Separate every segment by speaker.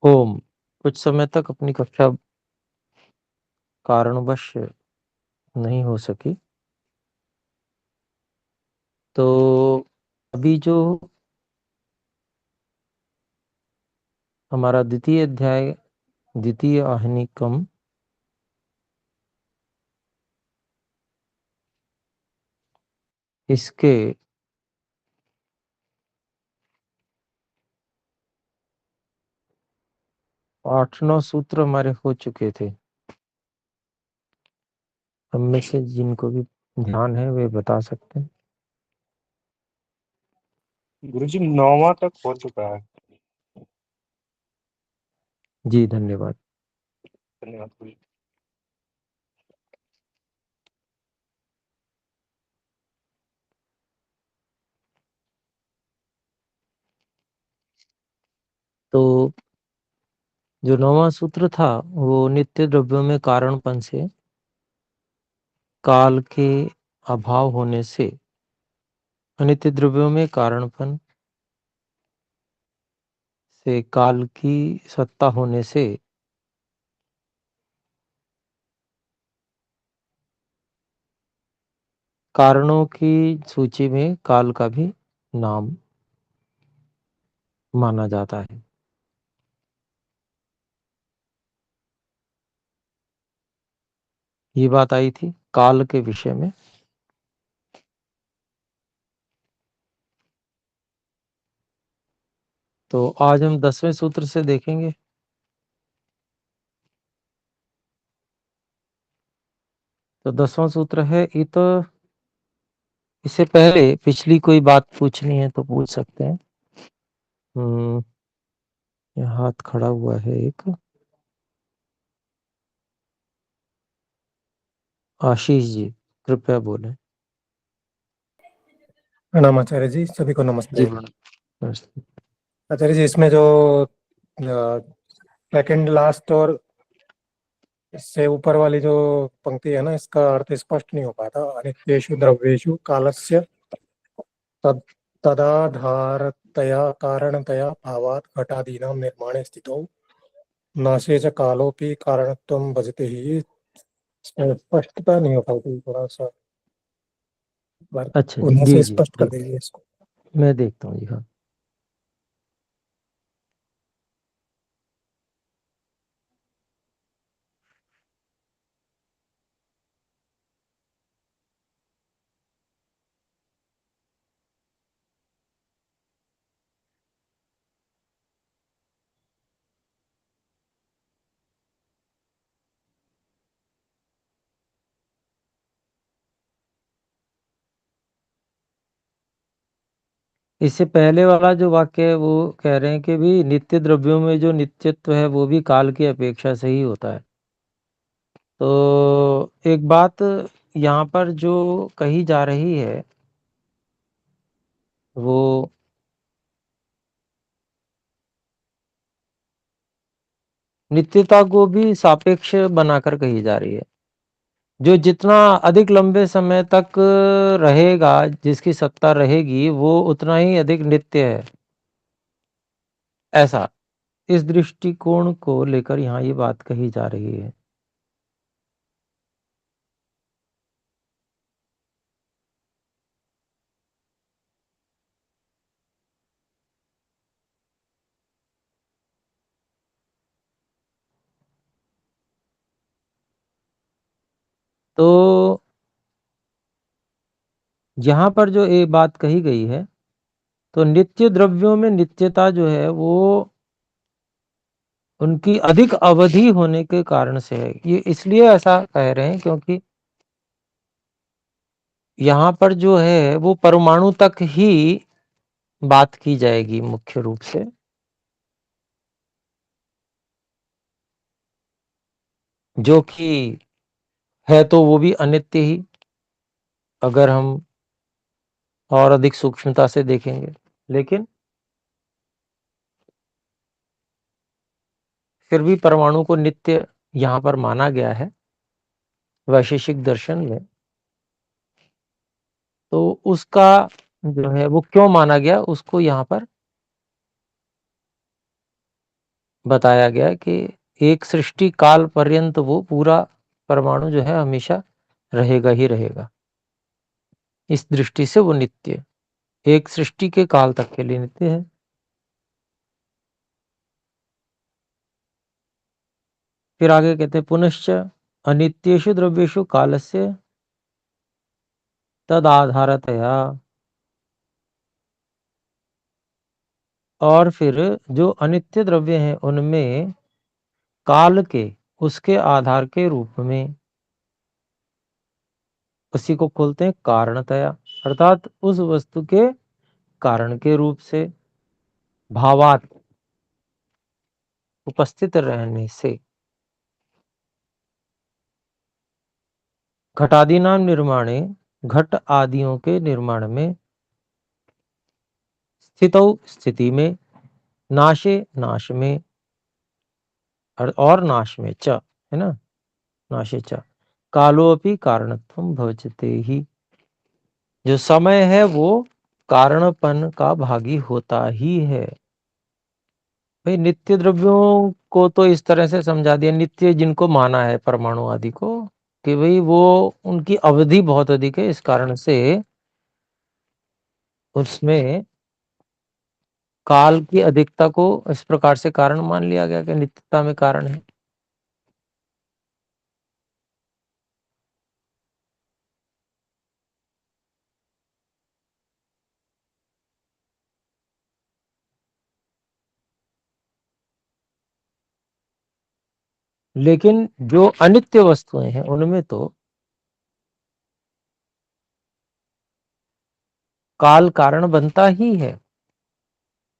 Speaker 1: ओम, कुछ समय तक अपनी कक्षा कारणवश नहीं हो सकी। तो अभी जो हमारा द्वितीय अध्याय, द्वितीय आहनिकम, इसके 8-9 सूत्र हमारे हो चुके थे। हम में से जिनको भी ध्यान है वे बता सकते हैं।
Speaker 2: गुरुजी 9वां तक हो चुका है।
Speaker 1: जी धन्यवाद।
Speaker 2: धन्यवाद गुरुजी।
Speaker 1: तो जो 9वां सूत्र था वो नित्य द्रव्यों में कारणपन से, काल के अभाव होने से, अनित्य द्रव्यों में कारणपन से, काल की सत्ता होने से, कारणों की सूची में काल का भी नाम माना जाता है। ये बात आई थी काल के विषय में। तो आज हम 10वें सूत्र से देखेंगे। तो 10वां सूत्र है, ये तो इससे पहले पिछली कोई बात पूछनी है तो पूछ सकते हैं। यहाँ हाथ खड़ा हुआ है एक, आशीष जी, कृपया बोलें।
Speaker 3: प्रणाम आचार्य जी, सभी को नमस्ते।
Speaker 1: जी नमस्ते।
Speaker 3: आचार्य जी, इसमें जो सेकंड लास्ट और इससे ऊपर वाली जो पंक्ति है ना, इसका अर्थ स्पष्ट नहीं हो पाता। अनित्येषु द्रव्येषु कालस्य तद तदाधारतया कारणतया भावात् घटादीनां निर्माणे स्थितौ नाशे च कालोऽपि कारणत्वं भजते ही। इसमें स्पष्टता नहीं हो पाती, थोड़ा सा बार
Speaker 1: अच्छा जी,
Speaker 3: पुनः
Speaker 1: जी
Speaker 3: से
Speaker 1: जी
Speaker 3: स्पष्ट कर
Speaker 1: देखो,
Speaker 3: दीजिए इसको।
Speaker 1: मैं देखता हूँ जी। हाँ, इससे पहले वाला जो वाक्य है वो कह रहे हैं कि भी नित्य द्रव्यों में जो नित्यत्व है वो भी काल की अपेक्षा से ही होता है। तो एक बात यहाँ पर जो कही जा रही है वो नित्यता को भी सापेक्ष बनाकर कही जा रही है। जो जितना अधिक लंबे समय तक रहेगा, जिसकी सत्ता रहेगी, वो उतना ही अधिक नित्य है, ऐसा इस दृष्टिकोण को लेकर यहाँ ये बात कही जा रही है। तो यहाँ पर जो ये बात कही गई है, तो नित्य द्रव्यों में नित्यता जो है वो उनकी अधिक अवधि होने के कारण से है। ये इसलिए ऐसा कह रहे हैं क्योंकि यहाँ पर जो है वो परमाणु तक ही बात की जाएगी मुख्य रूप से, जो कि है तो वो भी अनित्य ही, अगर हम और अधिक सूक्ष्मता से देखेंगे। लेकिन फिर भी परमाणु को नित्य यहाँ पर माना गया है वैशेषिक दर्शन में। तो उसका जो है वो क्यों माना गया, उसको यहाँ पर बताया गया कि एक सृष्टि काल पर्यंत वो पूरा परमाणु जो है हमेशा रहेगा ही रहेगा। इस दृष्टि से वो नित्य, एक सृष्टि के काल तक के लिए नित्य है। फिर आगे कहते हैं पुनश्च अनित्येषु द्रव्येषु कालस्य तदाधारतया। और फिर जो अनित्य द्रव्य हैं उनमें काल के, उसके आधार के रूप में, उसी को खोलते हैं कारणतया, अर्थात उस वस्तु के कारण के रूप से, भावात, उपस्थित रहने से। घटादि नाम निर्माणे, घट आदियों के निर्माण में, स्थितौ स्थिति में, नाशे नाश में, और नाश में च, है ना, नाशे च कालोपि कारणत्वं भवजते ही। जो समय है वो कारणपन का भागी होता ही है। भाई नित्य द्रव्यों को तो इस तरह से समझा दिया, नित्य जिनको माना है परमाणु आदि को, कि भाई वो उनकी अवधि बहुत अधिक है, इस कारण से उसमें काल की अधिकता को इस प्रकार से कारण मान लिया गया कि नित्यता में कारण है। लेकिन जो अनित्य वस्तुएं हैं उनमें तो काल कारण बनता ही है।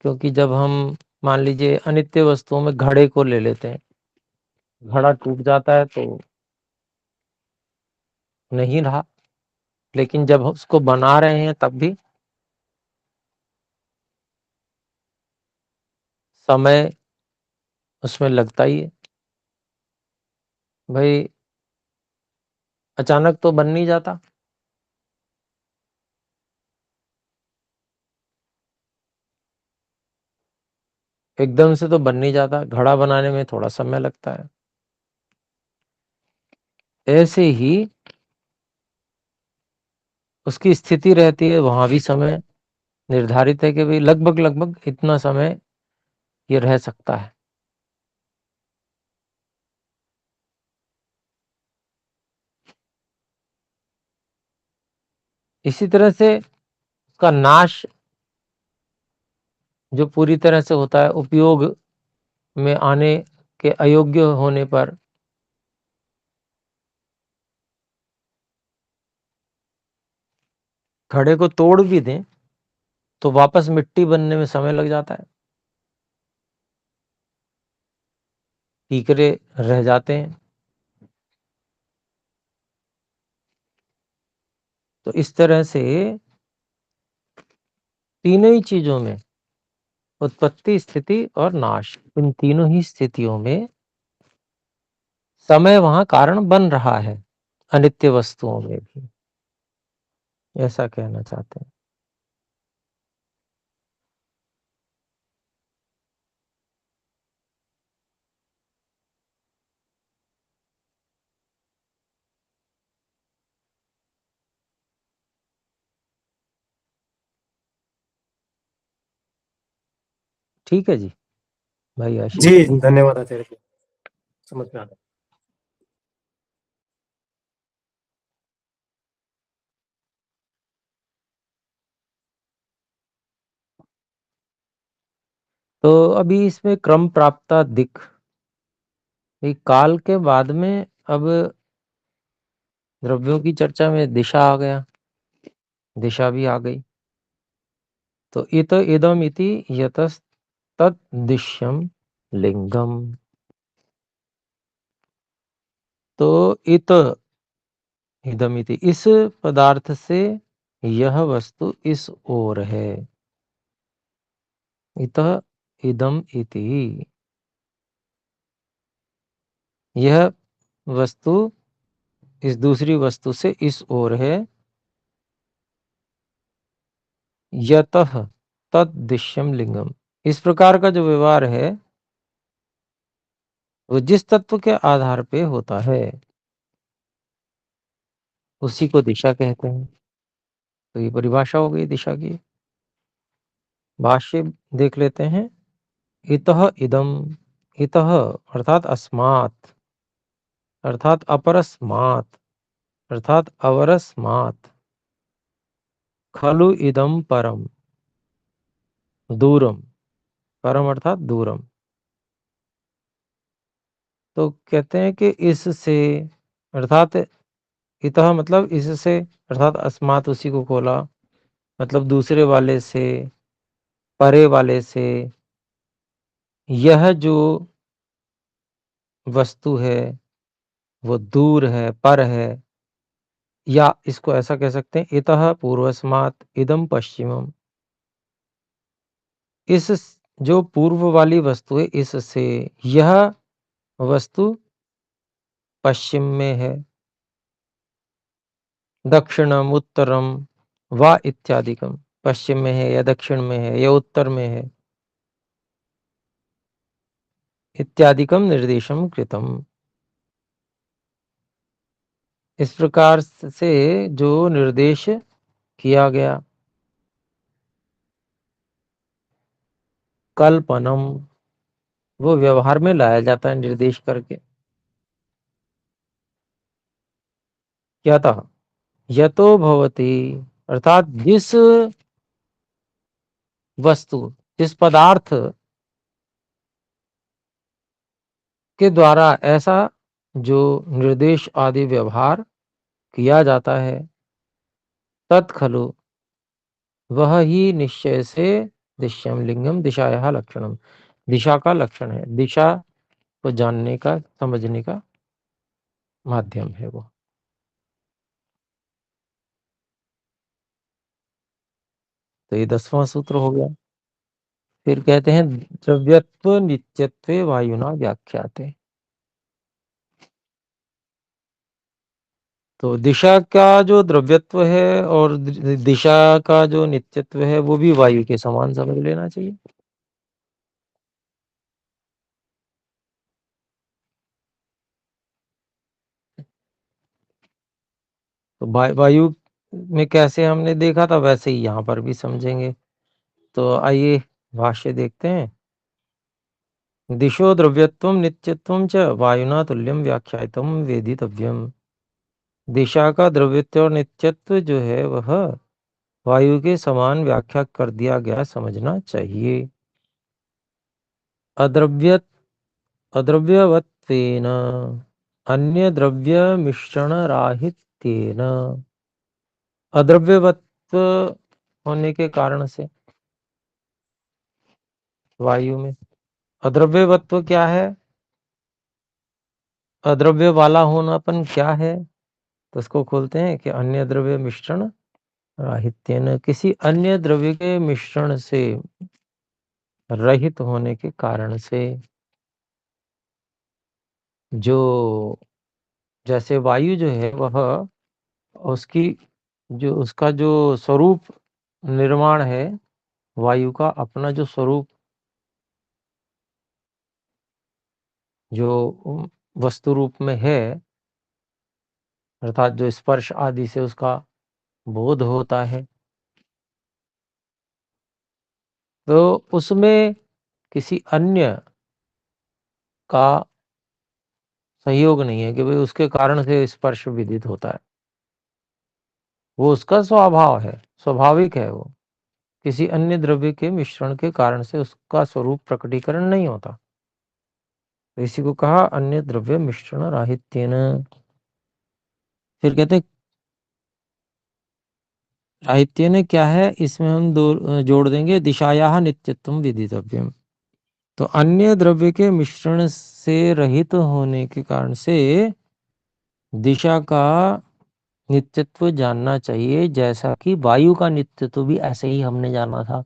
Speaker 1: क्योंकि जब हम मान लीजिए अनित्य वस्तुओं में घड़े को ले लेते हैं, घड़ा टूट जाता है तो नहीं रहा, लेकिन जब उसको बना रहे हैं तब भी समय उसमें लगता ही है। भाई अचानक तो बन नहीं जाता, एकदम से तो बन नहीं जाता, घड़ा बनाने में थोड़ा समय लगता है। ऐसे ही उसकी स्थिति रहती है, वहां भी समय निर्धारित है कि भाई लगभग लगभग इतना समय ये रह सकता है। इसी तरह से उसका नाश जो पूरी तरह से होता है, उपयोग में आने के अयोग्य होने पर घड़े को तोड़ भी दें तो वापस मिट्टी बनने में समय लग जाता है, कीकरे रह जाते हैं। तो इस तरह से तीनों ही चीजों में, उत्पत्ति, स्थिति और नाश, इन तीनों ही स्थितियों में समय वहां कारण बन रहा है, अनित्य वस्तुओं में भी, ऐसा कहना चाहते हैं। ठीक है जी, भाई आशीष।
Speaker 3: जी धन्यवाद आचार्य जी, समझ में आ गया।
Speaker 1: तो अभी इसमें क्रम प्राप्ता दिक, ये काल के बाद में अब द्रव्यों की चर्चा में दिशा आ गया, दिशा भी आ गई। तो इत इदम इति यतस्तत् दिश्यम लिंगम। तो इत इदम इति, इस पदार्थ से यह वस्तु इस ओर है। इत इदम इति, यह वस्तु इस दूसरी वस्तु से इस ओर है। यतः तद दिश्यम लिंगम, इस प्रकार का जो व्यवहार है वो जिस तत्व के आधार पे होता है उसी को दिशा कहते हैं। तो ये परिभाषा हो गई दिशा की। भाष्य देख लेते हैं। इतः इदम, इतः अर्थात अस्मात्, अर्थात अपरस्मात्, अर्थात अवरस्मात्, खलु इदम परम, दूरम, परम अर्थात दूरम। तो कहते हैं कि इससे, अर्थात इतः मतलब इससे, अर्थात अस्मात् उसी को खोला, मतलब दूसरे वाले से, परे वाले से, यह जो वस्तु है वो दूर है, पर है, या इसको ऐसा कह सकते हैं, इतः पूर्वस्मात् इदम पश्चिमम। इस जो पूर्व वाली वस्तु है इससे यह वस्तु पश्चिम में है, दक्षिणम उत्तरम वा इत्यादिकम, पश्चिम में है या दक्षिण में है या उत्तर में है, इत्यादिकम निर्देशम कृतम। इस प्रकार से जो निर्देश किया गया। कल्पनम, वो व्यवहार में लाया जाता है निर्देश करके। क्या था? यतो भवति, अर्थात जिस वस्तु, जिस पदार्थ के द्वारा ऐसा जो निर्देश आदि व्यवहार किया जाता है, तत्खलु, वह ही निश्चय से दिश्यम लिंगम दिशाया लक्षणम, दिशा का लक्षण है, दिशा को जानने का, समझने का माध्यम है वो। तो ये 10वां सूत्र हो गया। फिर कहते हैं द्रव्यत्व नित्यत्वे वायुना व्याख्याते। तो दिशा का जो द्रव्यत्व है और दिशा का जो नित्यत्व है वो भी वायु के समान समझ लेना चाहिए। तो वायु में कैसे हमने देखा था वैसे ही यहाँ पर भी समझेंगे। तो आइए भाष्य देखते हैं। दिशो द्रव्यत्वम नित्यत्वम च वायुना तुल्यम व्याख्यातम वेदितव्यम। दिशा का द्रव्यत्व और नित्यत्व जो है वह वायु के समान व्याख्या कर दिया गया, समझना चाहिए। अद्रव्य अद्रव्यवत्वेन अन्य द्रव्य मिश्रण राहित्येन, अद्रव्यवत्व होने के कारण से वायु में अद्रव्यवत्व क्या है, अद्रव्य वाला होनापन क्या है, तो उसको खोलते हैं कि अन्य द्रव्य मिश्रण राहित्येन, किसी अन्य द्रव्य के मिश्रण से रहित होने के कारण से। जो जैसे वायु जो है वह उसकी जो उसका जो स्वरूप निर्माण है, वायु का अपना जो स्वरूप, जो वस्तु रूप में है, अर्थात जो स्पर्श आदि से उसका बोध होता है, तो उसमें किसी अन्य का सहयोग नहीं है कि भाई उसके कारण से स्पर्श विदित होता है। वो उसका स्वभाव है, स्वाभाविक है वो। किसी अन्य द्रव्य के मिश्रण के कारण से उसका स्वरूप प्रकटीकरण नहीं होता। तो इसी को कहा अन्य द्रव्य मिश्रण राहित्येन। फिर कहते हैं राहित्येन क्या है, इसमें हम दो जोड़ देंगे, दिशाया नित्यत्वम विदितव्यम। तो अन्य द्रव्य के मिश्रण से रहित होने के कारण से दिशा का नित्यत्व जानना चाहिए, जैसा कि वायु का नित्यत्व भी ऐसे ही हमने जाना था।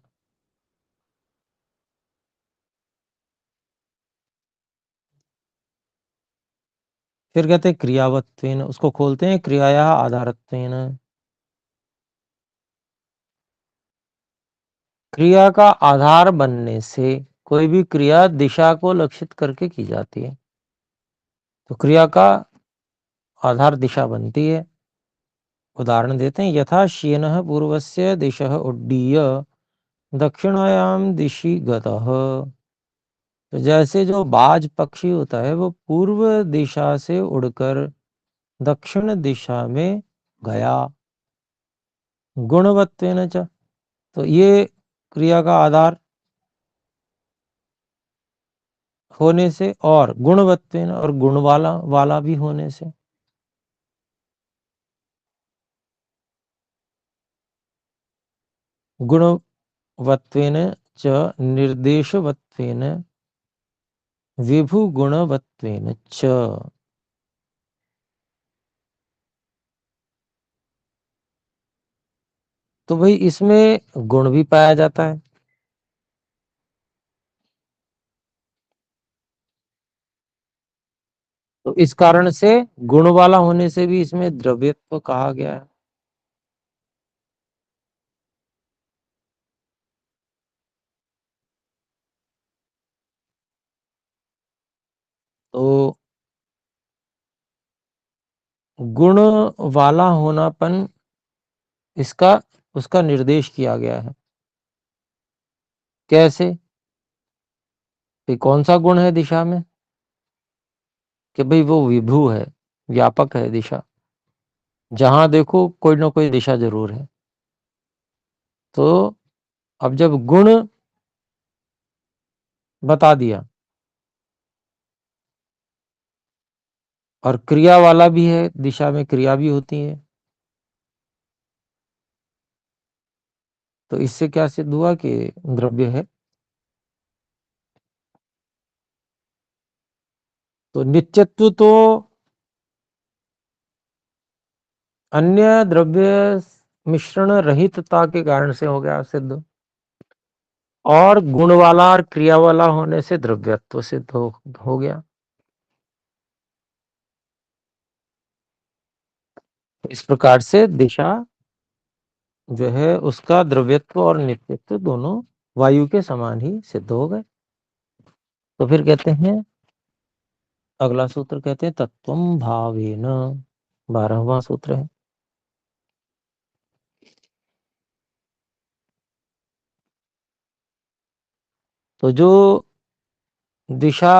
Speaker 1: फिर कहते हैं क्रियावत्वेन, उसको खोलते हैं, क्रियाया आधारत्वेन। क्रिया का आधार बनने से, कोई भी क्रिया दिशा को लक्षित करके की जाती है। तो क्रिया का आधार दिशा बनती है। उदाहरण देते हैं, यथा श्येनः पूर्वस्य दिशः उड्डीय दक्षिणायां दिशि गतः। तो जैसे जो बाज पक्षी होता है वो पूर्व दिशा से उड़कर दक्षिण दिशा में गया। गुणवत्वेन च, तो ये क्रिया का आधार होने से, और गुणवत्वेन, और गुण वाला भी होने से। गुणवत्वेन च निर्देशवत्वेन विभुगुणवत्वेन च। तो भाई इसमें गुण भी पाया जाता है। तो इस कारण से गुण वाला होने से भी इसमें द्रव्यत्व कहा गया है। तो गुण वाला होनापन इसका उसका निर्देश किया गया है। कैसे? कि कौन सा गुण है दिशा में? कि भाई वो विभु है, व्यापक है दिशा, जहां देखो कोई ना कोई दिशा जरूर है। तो अब जब गुण बता दिया और क्रिया वाला भी है, दिशा में क्रिया भी होती है, तो इससे क्या सिद्ध हुआ कि द्रव्य है। तो नित्यत्व तो अन्य द्रव्य मिश्रण रहितता के कारण से हो गया सिद्ध, और गुण वाला और क्रिया वाला होने से द्रव्यत्व सिद्ध हो गया। इस प्रकार से दिशा जो है उसका द्रव्यत्व और नित्यत्व दोनों वायु के समान ही सिद्ध हो गए। तो फिर कहते हैं, अगला सूत्र कहते हैं तत्वम भावेन, 12वां सूत्र है। तो जो दिशा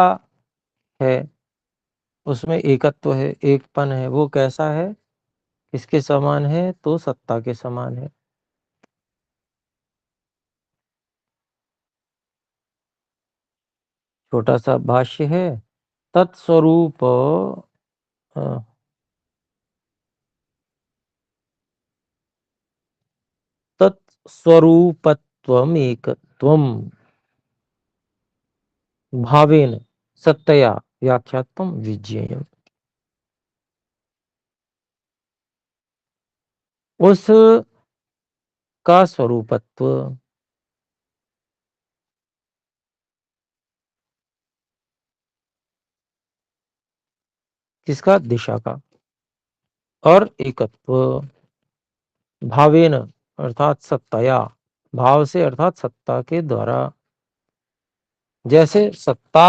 Speaker 1: है उसमें एकत्व है, एकपन है, वो कैसा है, किसके समान है? तो सत्ता के समान है। छोटा सा भाष्य है, तत्स्वरूप तत्स्वरूपत्वम एकत्वम भावेन सत्तया व्याख्यात्म विज्ञेयम्। उस का स्वरूपत्व, किसका? दिशा का। और एकत्व भावेन अर्थात सत्तया, भाव से अर्थात सत्ता के द्वारा। जैसे सत्ता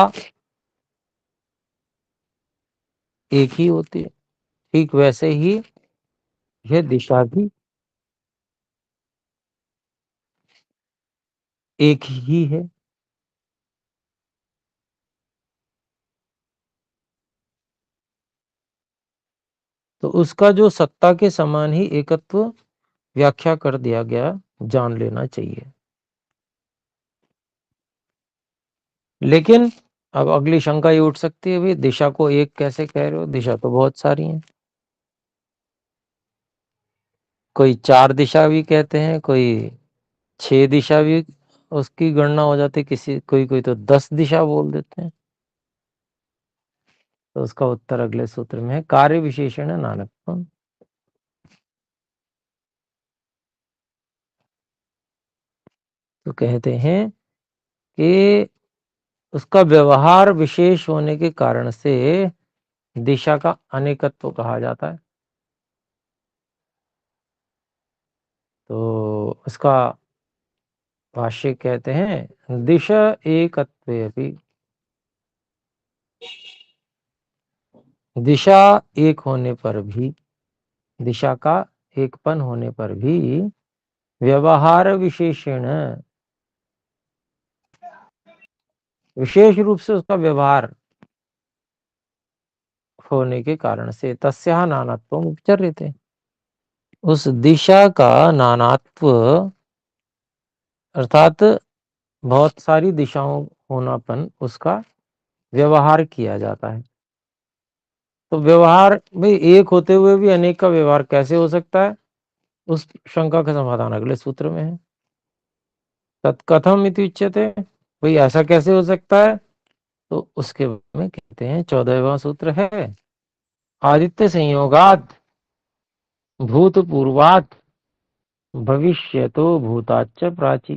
Speaker 1: एक ही होती है, ठीक वैसे ही यह दिशा भी एक ही है। तो उसका जो सत्ता के समान ही एकत्व व्याख्या कर दिया गया, जान लेना चाहिए। लेकिन अब अगली शंका ये उठ सकती है, भाई दिशा को एक कैसे कह रहे हो? दिशा तो बहुत सारी हैं। कोई 4 दिशा भी कहते हैं, कोई 6 दिशा भी उसकी गणना हो जाती है, किसी कोई कोई तो 10 दिशा बोल देते हैं। तो उसका उत्तर अगले सूत्र में है, कार्य विशेषण नानत्वम्। तो कहते हैं कि उसका व्यवहार विशेष होने के कारण से दिशा का अनेकत्व कहा जाता है। तो उसका भाष्य कहते हैं, दिशा एकत्वे अपि दिशा एक होने पर भी, दिशा का एकपन होने पर भी व्यवहार विशेषण, विशेष रूप से उसका व्यवहार होने के कारण से तस्याः नानात्वम् उपचर्यते, उस दिशा का नानात्व अर्थात बहुत सारी दिशाओं होनापन उसका व्यवहार किया जाता है। तो व्यवहार भाई एक होते हुए भी अनेक का व्यवहार कैसे हो सकता है, उस शंका का समाधान अगले सूत्र में है। तत्कथम इति उच्यते, भाई ऐसा कैसे हो सकता है, तो उसके बारे में कहते हैं 14वां सूत्र है, आदित्य संयोगात भूतपूर्वात भविष्यतो भूताच्च प्राची।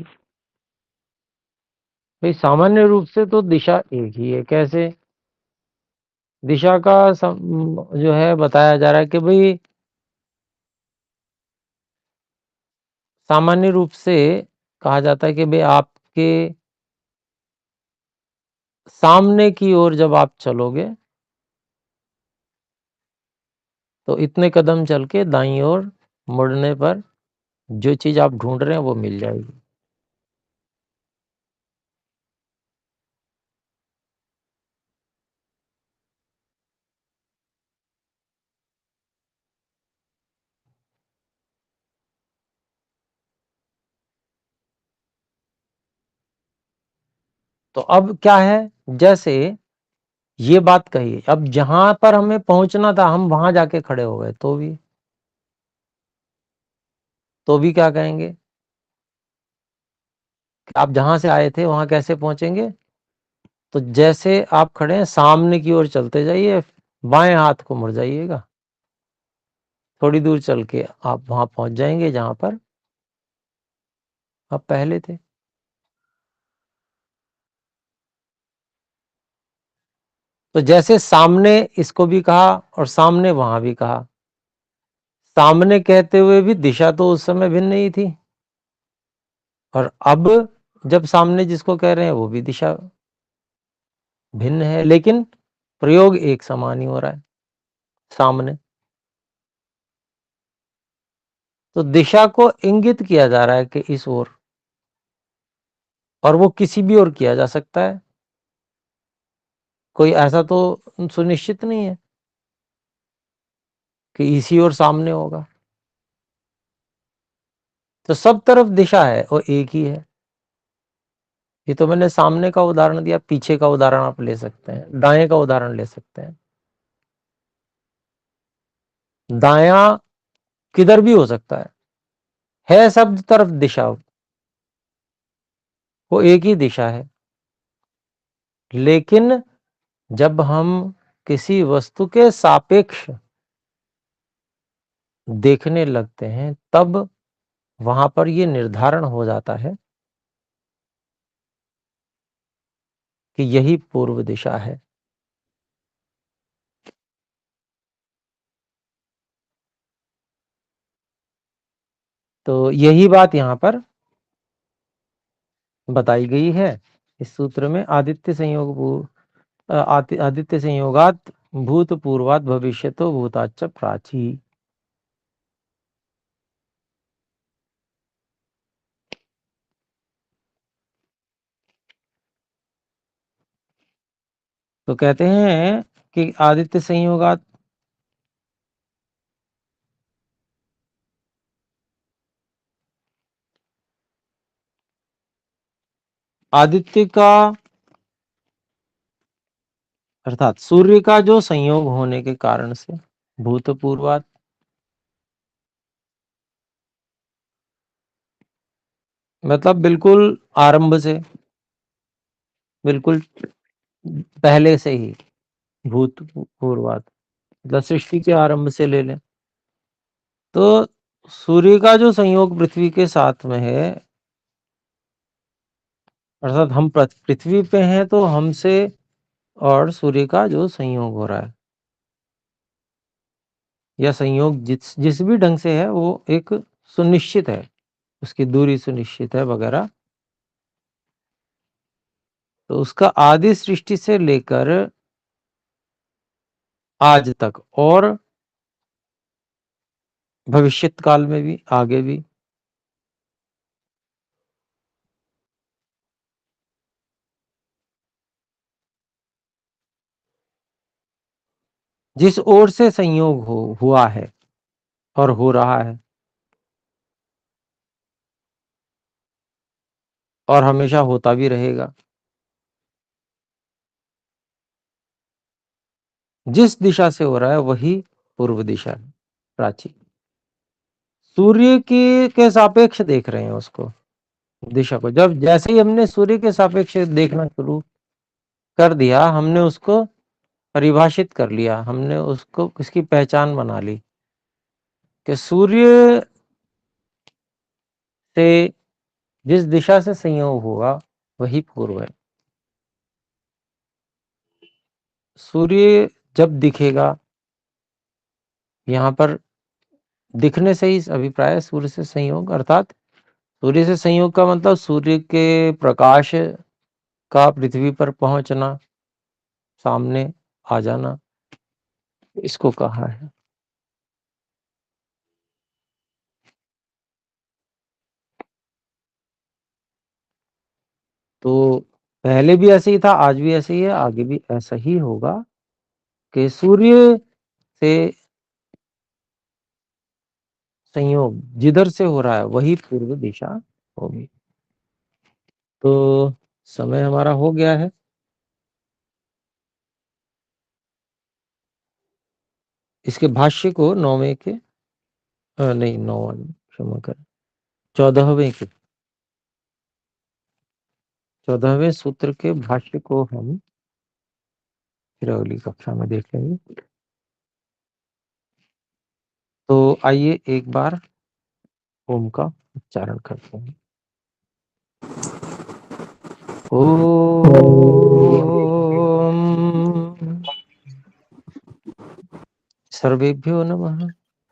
Speaker 1: भाई सामान्य रूप से तो दिशा एक ही है, कैसे दिशा का जो है बताया जा रहा है कि भाई सामान्य रूप से कहा जाता है कि भाई आपके सामने की ओर जब आप चलोगे तो इतने कदम चल के दाईं ओर मुड़ने पर जो चीज आप ढूंढ रहे हैं वो मिल जाएगी। तो अब क्या है, जैसे ये बात कही, अब जहां पर हमें पहुंचना था हम वहां जाके खड़े हो गए तो भी क्या कहेंगे, आप जहां से आए थे वहां कैसे पहुंचेंगे, तो जैसे आप खड़े हैं सामने की ओर चलते जाइए, बाएं हाथ को मुड़ जाइएगा, थोड़ी दूर चल के आप वहां पहुंच जाएंगे जहां पर आप पहले थे। तो जैसे सामने इसको भी कहा और सामने वहां भी कहा, सामने कहते हुए भी दिशा तो उस समय भिन्न नहीं थी, और अब जब सामने जिसको कह रहे हैं वो भी दिशा भिन्न है, लेकिन प्रयोग एक समान ही हो रहा है सामने। तो दिशा को इंगित किया जा रहा है कि इस ओर, और वो किसी भी ओर किया जा सकता है, कोई ऐसा तो सुनिश्चित नहीं है कि इसी ओर सामने होगा। तो सब तरफ दिशा है और एक ही है। ये तो मैंने सामने का उदाहरण दिया, पीछे का उदाहरण आप ले सकते हैं, दाएं का उदाहरण ले सकते हैं। दायां किधर भी हो सकता है सब तरफ दिशा, वो एक ही दिशा है। लेकिन जब हम किसी वस्तु के सापेक्ष देखने लगते हैं तब वहां पर ये निर्धारण हो जाता है कि यही पूर्व दिशा है। तो यही बात यहां पर बताई गई है इस सूत्र में, आदित्य संयोगात भूतपूर्वात भविष्यतो भूताच्च प्राची। तो कहते हैं कि आदित्य संयोगात, आदित्य का अर्थात सूर्य का जो संयोग होने के कारण से भूतपूर्वात, मतलब बिल्कुल आरंभ से, बिल्कुल पहले से ही, भूतपूर्वात मतलब सृष्टि के आरंभ से ले लें। तो सूर्य का जो संयोग पृथ्वी के साथ में है, अर्थात हम पृथ्वी पे हैं तो हमसे और सूर्य का जो संयोग हो रहा है, या संयोग जिस जिस भी ढंग से है वो एक सुनिश्चित है, उसकी दूरी सुनिश्चित है वगैरह। तो उसका आदि सृष्टि से लेकर आज तक और भविष्यत काल में भी, आगे भी। जिस ओर से संयोग हुआ है और हो रहा है और हमेशा होता भी रहेगा, जिस दिशा से हो रहा है वही पूर्व दिशा है, प्राची। सूर्य के सापेक्ष देख रहे हैं उसको, दिशा को। जब जैसे ही हमने सूर्य के सापेक्ष देखना शुरू कर दिया, हमने उसको परिभाषित कर लिया, हमने उसको इसकी पहचान बना ली कि सूर्य से जिस दिशा से संयोग होगा वही पूर्व है। सूर्य जब दिखेगा, यहाँ पर दिखने से ही अभिप्राय है सूर्य से संयोग, अर्थात सूर्य से संयोग का मतलब सूर्य के प्रकाश का पृथ्वी पर पहुंचना, सामने आ जाना, इसको कहा है। तो पहले भी ऐसे ही था, आज भी ऐसे ही है, आगे भी ऐसा ही होगा कि सूर्य से संयोग जिधर से हो रहा है वही पूर्व दिशा होगी। तो समय हमारा हो गया है। इसके भाष्य को 9वें के नहीं 9वां, क्षमा करें, 14वें सूत्र के भाष्य को हम फिर अगली कक्षा में देख लेंगे। तो आइए एक बार ओम का उच्चारण करते हैं। ओम सर्वेभ्यो नमः।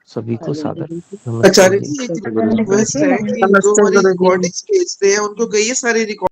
Speaker 1: सभी को सादर नमस्ते
Speaker 4: आचार्य
Speaker 1: जी।
Speaker 4: जी, एक रिक्वेस्ट है कि जो हमारी रिकॉर्डिंग्स भेजते हैं उनको कहिए सारी रिकॉर्डिंग